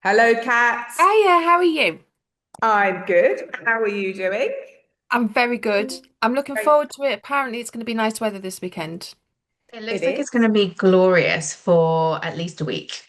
Hello, Kat. Hiya, how are you? I'm good. How are you doing? I'm very good. I'm looking Great. forward to it. Apparently, it's going to be nice weather this weekend. It It looks like it's is. going to be glorious for at least a week.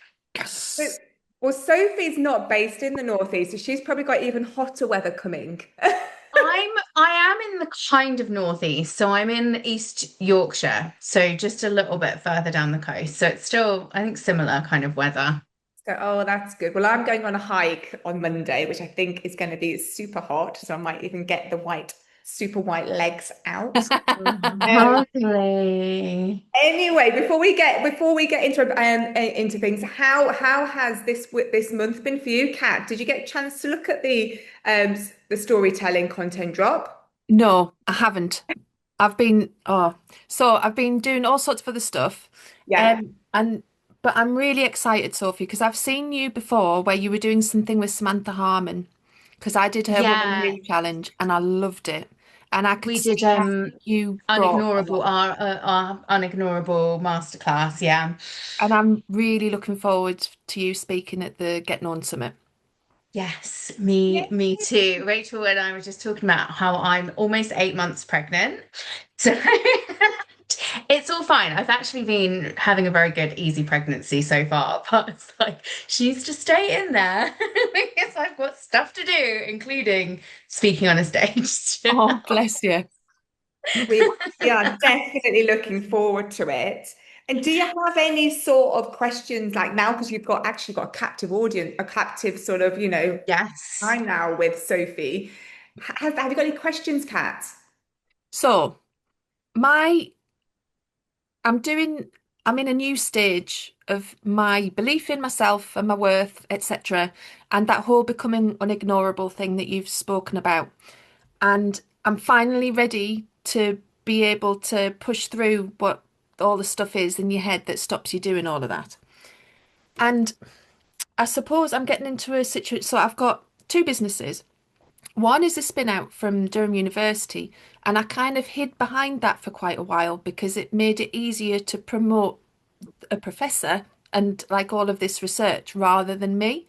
So- Yes. Well, Sophie's not based in the Northeast, so she's probably got even hotter weather coming. I am in the kind of northeast, so I'm in East Yorkshire, so just a little bit further down the coast. So it's still, I think, similar kind of weather. So, oh, that's good. Well, I'm going on a hike on Monday, which I think is going to be super hot. So I might even get the super white legs out. Um, Lovely. Anyway, before we get into things, how has this month been for you, Kat? Did you get a chance to look at the storytelling content drop? No, I haven't. I've been doing all sorts of other stuff. Yeah, And but I'm really excited, Sophie, because I've seen you before where you were doing something with Samantha Harmon, because I did her Woman Yeah, Who challenge and I loved it. And I could we did see how you brought a unignorable lot. our unignorable masterclass. Yeah. And I'm really looking forward to you speaking at the Getting On Summit. Yes, yeah. me too. Rachel and I were just talking about how I'm almost 8 months pregnant. So it's all fine. I've actually been having a very good, easy pregnancy so far, but it's like she needs to stay in there because I've got stuff to do, including speaking on a stage. Oh, bless you. We are definitely looking forward to it. And do you have any sort of questions like now, because you've got a captive audience, a captive sort of, Yes. time now with Sophie. Have you got any questions, Kat? So, my I'm doing I'm in a new stage of my belief in myself and my worth, etc. And that whole becoming unignorable thing that you've spoken about. And I'm finally ready to be able to push through what all the stuff is in your head that stops you doing all of that. And I suppose I'm getting into a situation. So I've got two businesses. One is a spin out from Durham University, and I kind of hid behind that for quite a while because it made it easier to promote a professor and like all of this research rather than me.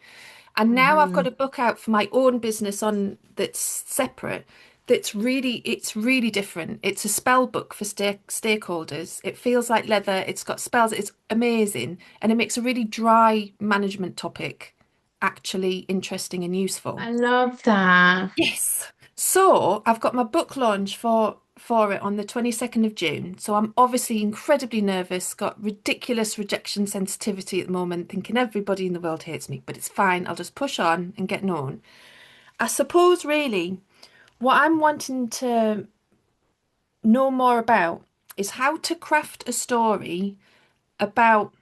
And now I've got Mhm. a book out for my own business on that's separate. It's really different. It's a spell book for stakeholders. It feels like leather. It's got spells. It's amazing. And it makes a really dry management topic actually interesting and useful. I love that. Yes. So I've got my book launch for it on the 22nd of June. So I'm obviously incredibly nervous, got ridiculous rejection sensitivity at the moment, thinking everybody in the world hates me, but it's fine. I'll just push on and get known. I suppose really what I'm wanting to know more about is how to craft a story about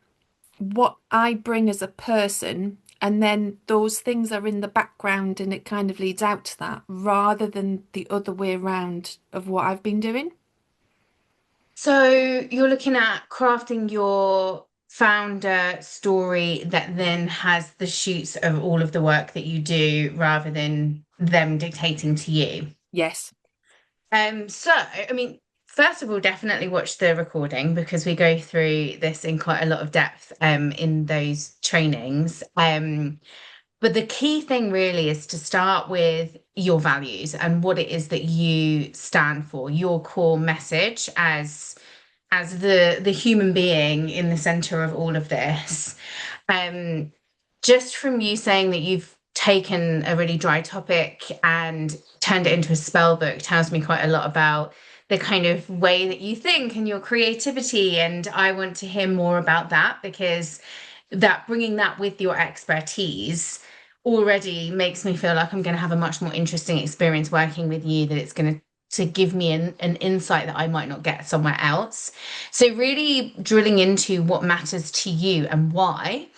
what I bring as a person, and then those things are in the background and it kind of leads out to that rather than the other way around of what I've been doing. So you're looking at crafting your founder story that then has the shoots of all of the work that you do rather than them dictating to you. Yes. I mean, first of all, definitely watch the recording because we go through this in quite a lot of depth in those trainings. But the key thing really is to start with your values and what it is that you stand for, your core message as the human being in the center of all of this. Um, just from you saying that you've taken a really dry topic and turned it into a spell book tells me quite a lot about the kind of way that you think and your creativity. And I want to hear more about that because that bringing that with your expertise already makes me feel like I'm going to have a much more interesting experience working with you, that it's going to give me an insight that I might not get somewhere else. So really drilling into what matters to you and why,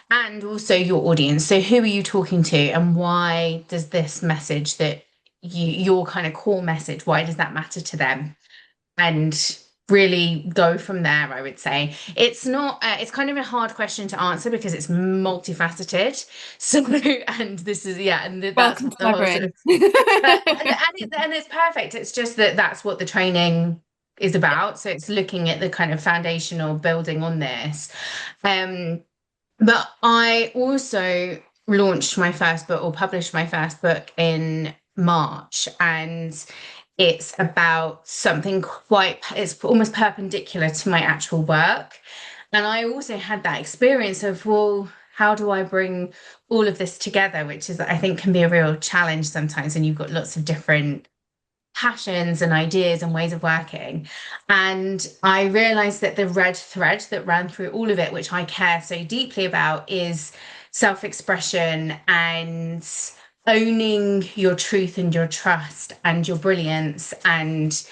and also your audience. So who are you talking to and why does this message that your kind of core message, why does that matter to them? And really go from there, I would say. It's not, it's kind of a hard question to answer because it's multifaceted. So, and this is, yeah, and that's Welcome what to the my whole sort brain. of, and it's perfect. It's just that that's what the training is about. So it's looking at the kind of foundational building on this. Um, but I also launched my first book or published my first book in March, and it's about something it's almost perpendicular to my actual work. And I also had that experience of, well, how do I bring all of this together, which is, I think, can be a real challenge sometimes, and you've got lots of different passions and ideas and ways of working. And I realized that the red thread that ran through all of it, which I care so deeply about, is self-expression and owning your truth and your trust and your brilliance and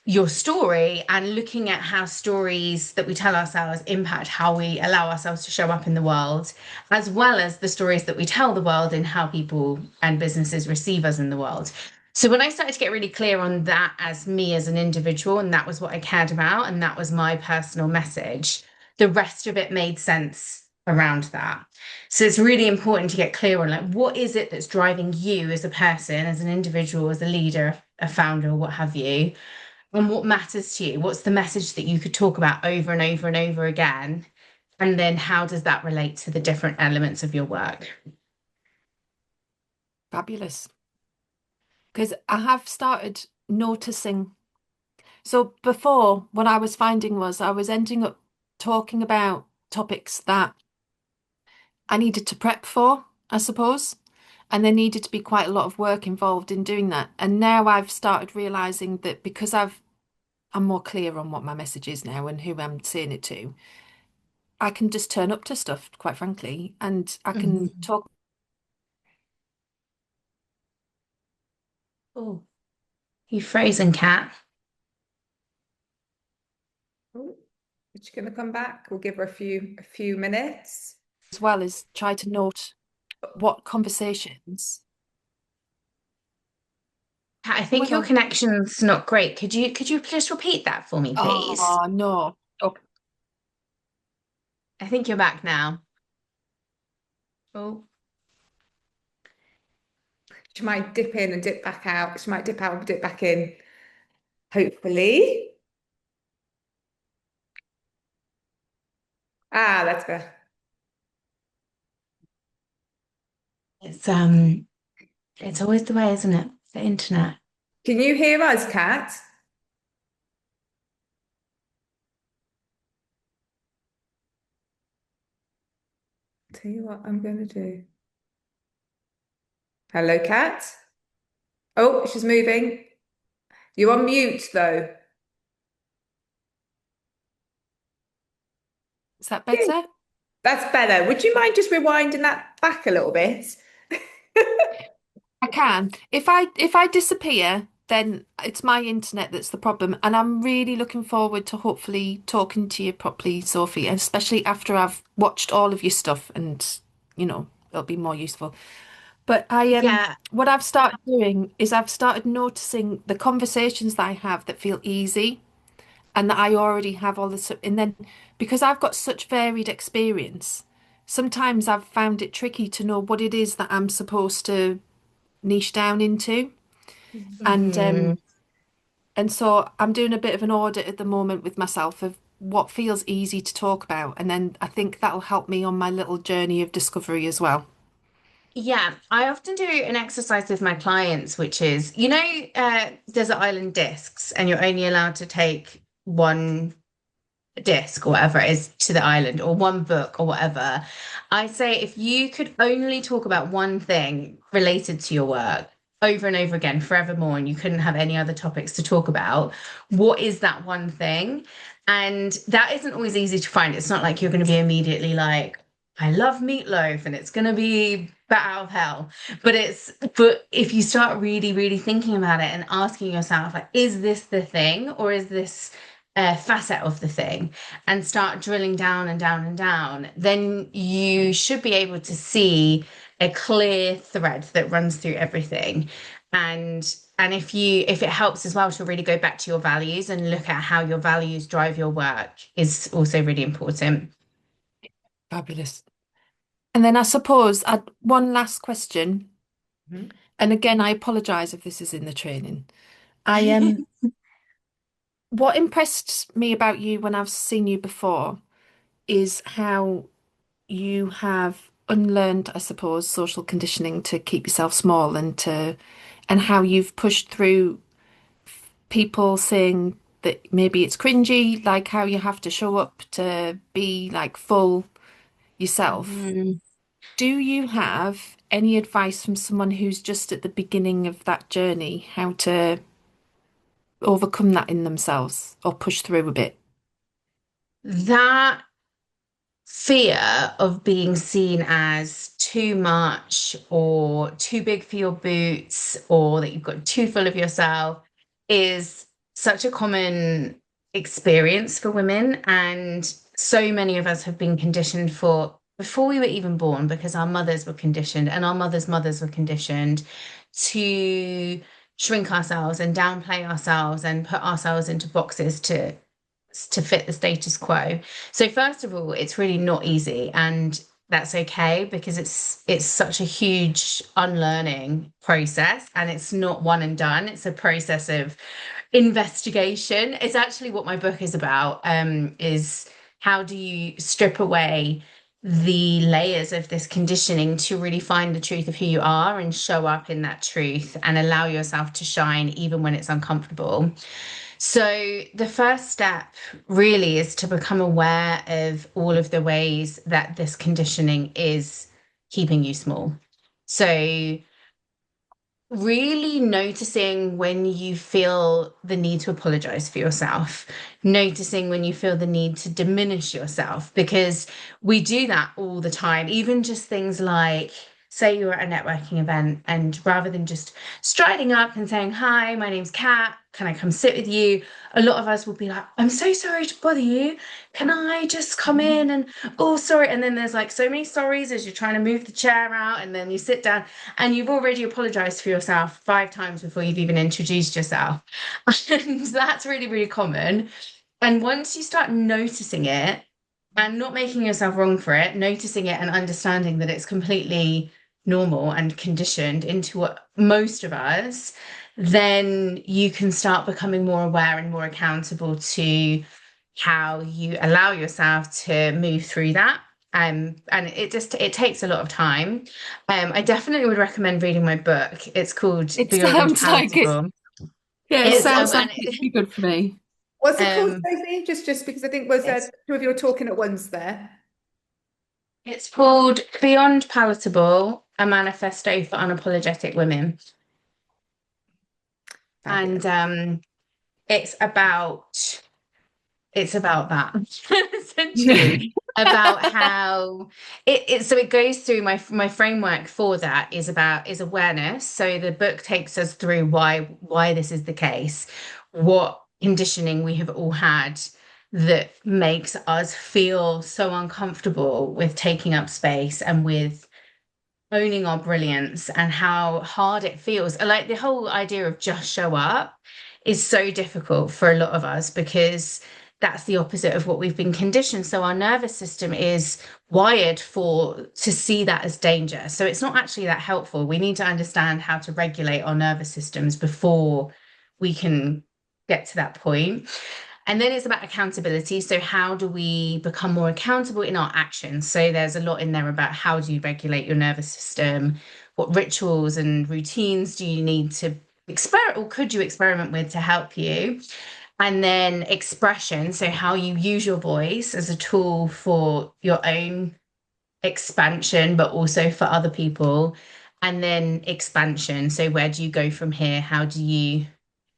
your story, and looking at how stories that we tell ourselves impact how we allow ourselves to show up in the world, as well as the stories that we tell the world and how people and businesses receive us in the world. So when I started to get really clear on that as me as an individual, and that was what I cared about, and that was my personal message, the rest of it made sense around that. So it's really important to get clear on, like, what is it that's driving you as a person, as an individual, as a leader, a founder, or what have you, and what matters to you? What's the message that you could talk about over and over and over again? And then how does that relate to the different elements of your work? Fabulous. Because I have started noticing. So before, what I was finding was I was ending up talking about topics that I needed to prep for, I suppose. And there needed to be quite a lot of work involved in doing that. And now I've started realizing that because I'm more clear on what my message is now and who I'm saying it to, I can just turn up to stuff, quite frankly, and I can Mhm. talk Oh, you frozen, Cat. Oh, is she going to come back? We'll give her a few minutes. as well as try to note what conversations. Cat, I Oh my think your God. connection's not great. Could you just repeat that for me, please? Oh no. Okay. I think you're back now. Oh, She might dip in and dip back out. She might dip out and dip back in, hopefully. Ah, that's better. it's always the way, isn't it? The internet. Can you hear us, Kat? Tell you what I'm going to do. Hello, Kat. Oh, she's moving. You're on mute, though. Is that Yeah, better? that's better. Would you mind just rewinding that back a little bit? I can. If I disappear, then it's my internet that's the problem. And I'm really looking forward to hopefully talking to you properly, Sophie, and especially after I've watched all of your stuff and it'll be more useful. But Yeah. what I've started doing is I've started noticing the conversations that I have that feel easy and that I already have all this. And then because I've got such varied experience, sometimes I've found it tricky to know what it is that I'm supposed to niche down into. And Mhm. and so I'm doing a bit of an audit at the moment with myself of what feels easy to talk about. And then I think that'll help me on my little journey of discovery as well. Yeah, I often do an exercise with my clients, which is, desert island discs, and you're only allowed to take one disc or whatever it is to the island, or one book or whatever. I say if you could only talk about one thing related to your work over and over again forevermore, and you couldn't have any other topics to talk about, what is that one thing? And that isn't always easy to find. It's not like you're going to be immediately like, I love meatloaf and it's going to be bat out of hell. But if you start really, really thinking about it and asking yourself, like, is this the thing, or is this a facet of the thing, and start drilling down and down and down, then you should be able to see a clear thread that runs through everything. And if it helps as well to really go back to your values and look at how your values drive your work is also really important. Fabulous. And then I suppose one last question. Mhm. And again, I apologize if this is in the training. I What impressed me about you when I've seen you before is how you have unlearned, I suppose, social conditioning to keep yourself small and how you've pushed through people saying that maybe it's cringy, like how you have to show up to be like full yourself. Mm. Do you have any advice from someone who's just at the beginning of that journey, how to overcome that in themselves or push through a bit? That fear of being seen as too much or too big for your boots or that you've got too full of yourself is such a common experience for women. And so many of us have been conditioned for before we were even born because our mothers were conditioned and our mothers' mothers were conditioned to shrink ourselves and downplay ourselves and put ourselves into boxes to fit the status quo. So first of all, it's really not easy, and that's okay because it's such a huge unlearning process, and it's not one and done. It's a process of investigation. It's actually what my book is about, is how do you strip away the layers of this conditioning to really find the truth of who you are and show up in that truth and allow yourself to shine even when it's uncomfortable. So, the first step really is to become aware of all of the ways that this conditioning is keeping you small. So, really noticing when you feel the need to apologize for yourself, noticing when you feel the need to diminish yourself, because we do that all the time. Even just things like, say you're at a networking event, and rather than just striding up and saying, "Hi, my name's Kat, can I come sit with you?" A lot of us will be like, "I'm so sorry to bother you. Can I just come in?" And, "Oh, sorry." And then there's like so many sorries as you're trying to move the chair out, and then you sit down and you've already apologized for yourself 5 times before you've even introduced yourself. And that's really, really common. And once you start noticing it and not making yourself wrong for it, noticing it and understanding that it's completely normal and conditioned into what most of us, then you can start becoming more aware and more accountable to how you allow yourself to move through that. And it takes a lot of time. I definitely would recommend reading my book. It's called It Beyond sounds like it. Palatable. Yeah, it It's sounds like and it'd be good for me. What's it called, um Sophie? Just because I think was it's two of you were talking at once there. it's called Beyond Palatable, a manifesto for unapologetic women. And Fabulous. it's about it's about that Yeah. essentially about how so it goes through my framework for that is awareness. So the book takes us through why this is the case, what conditioning we have all had that makes us feel so uncomfortable with taking up space and with owning our brilliance, and how hard it feels. Like the whole idea of just show up is so difficult for a lot of us because that's the opposite of what we've been conditioned. So our nervous system is wired for to see that as danger. So it's not actually that helpful. We need to understand how to regulate our nervous systems before we can get to that point. And then it's about accountability. So, how do we become more accountable in our actions? So, there's a lot in there about how do you regulate your nervous system? What rituals and routines do you need to experiment or could you experiment with to help you? And then expression. So, how you use your voice as a tool for your own expansion, but also for other people. And then expansion. So, where do you go from here? How do you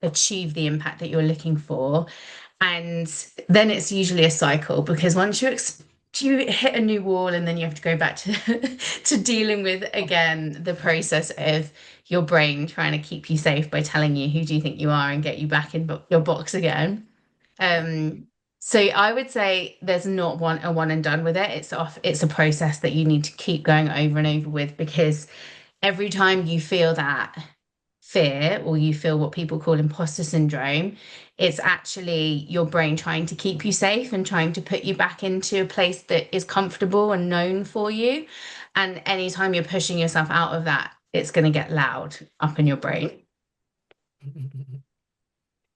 achieve the impact that you're looking for? And then it's usually a cycle because once you hit a new wall and then you have to go back to to dealing with again the process of your brain trying to keep you safe by telling you who do you think you are and get you back in your box again. Um, so I would say there's not one and done with it. It's a process that you need to keep going over and over with because every time you feel that fear or you feel what people call imposter syndrome, it's actually your brain trying to keep you safe and trying to put you back into a place that is comfortable and known for you. And anytime you're pushing yourself out of that, it's going to get loud up in your brain.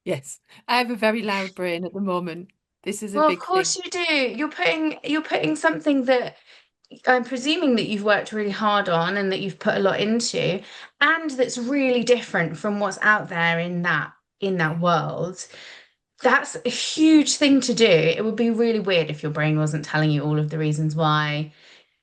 Yes, I have a very loud brain at the moment. This is a Well, of big thing. course you do. You're putting something that I'm presuming that you've worked really hard on and that you've put a lot into, and that's really different from what's out there in that world. That's a huge thing to do. It would be really weird if your brain wasn't telling you all of the reasons why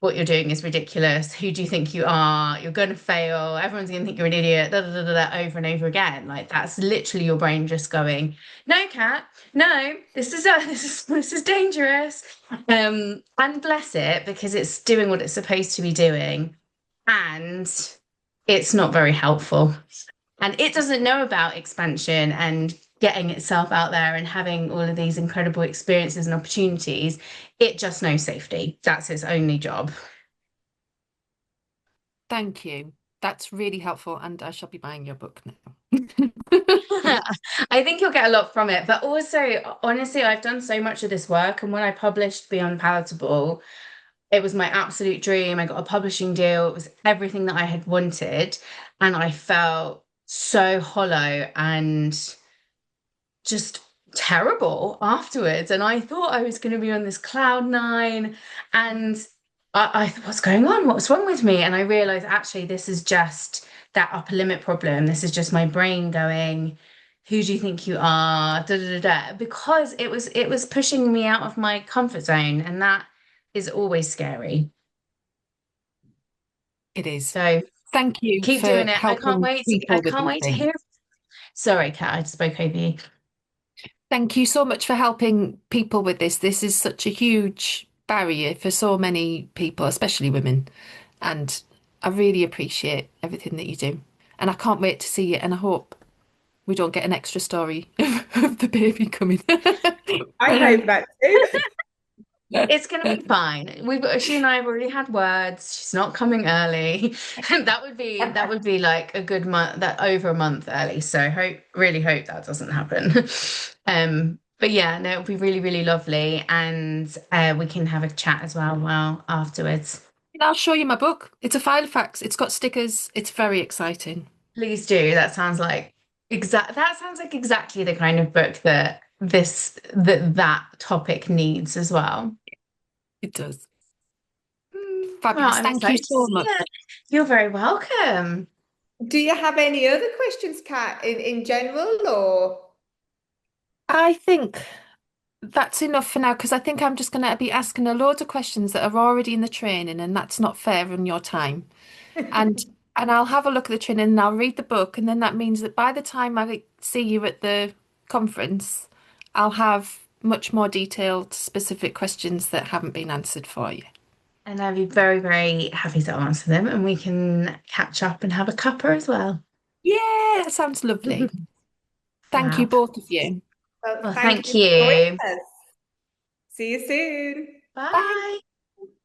what you're doing is ridiculous. Who do you think you are? You're going to fail. Everyone's going to think you're an idiot. Da, da, da, da, da, over and over again. Like that's literally your brain just going, "No, Kat, no, this is dangerous." And bless it because it's doing what it's supposed to be doing, and it's not very helpful. And it doesn't know about expansion and getting itself out there and having all of these incredible experiences and opportunities. It just knows safety. That's its only job. Thank you. That's really helpful, and I shall be buying your book now. I think you'll get a lot from it. But also, honestly, I've done so much of this work. And when I published Beyond Palatable, it was my absolute dream. I got a publishing deal. It was everything that I had wanted. And I felt so hollow and just terrible afterwards. And I thought I was going to be on this cloud nine. And I thought, what's going on? What's wrong with me? And I realized actually, this is just that upper limit problem. This is just my brain going, who do you think you are? Da, da, da, da. Because it was pushing me out of my comfort zone. And that is always scary. It is. So Thank you keep for doing it. helping I people with can't these wait to things. hear. Sorry, Kat, I spoke over you. Thank you so much for helping people with this. This is such a huge barrier for so many people, especially women. And I really appreciate everything that you do. And I can't wait to see it. And I hope we don't get an extra story of the baby coming. I hope that too. It's gonna be fine. She and I have already had words. She's not coming early. And that would be like a good month, that over a month early. So really hope that doesn't happen. But yeah, no, it'll be really, really lovely. And we can have a chat as well afterwards. And I'll show you my book. It's a file of facts. It's got stickers. It's very exciting. Please do. That sounds like exactly the kind of book that topic needs as well. It does. Well, Fabulous. I'm Thank you excited to so see much. it. You're very welcome. Do you have any other questions, Kat, in general, or? I think that's enough for now because I think I'm just going to be asking a load of questions that are already in the training, and that's not fair on your time. And and I'll have a look at the training and I'll read the book, and then that means that by the time I see you at the conference, I'll have much more detailed, specific questions that haven't been answered for you. And I'd be very, very happy to answer them, and we can catch up and have a cuppa as well. Yeah, that sounds lovely. Thank you, Fab. both of you. Well, Well, thank thank you for joining you. us. See you soon. Bye. Bye.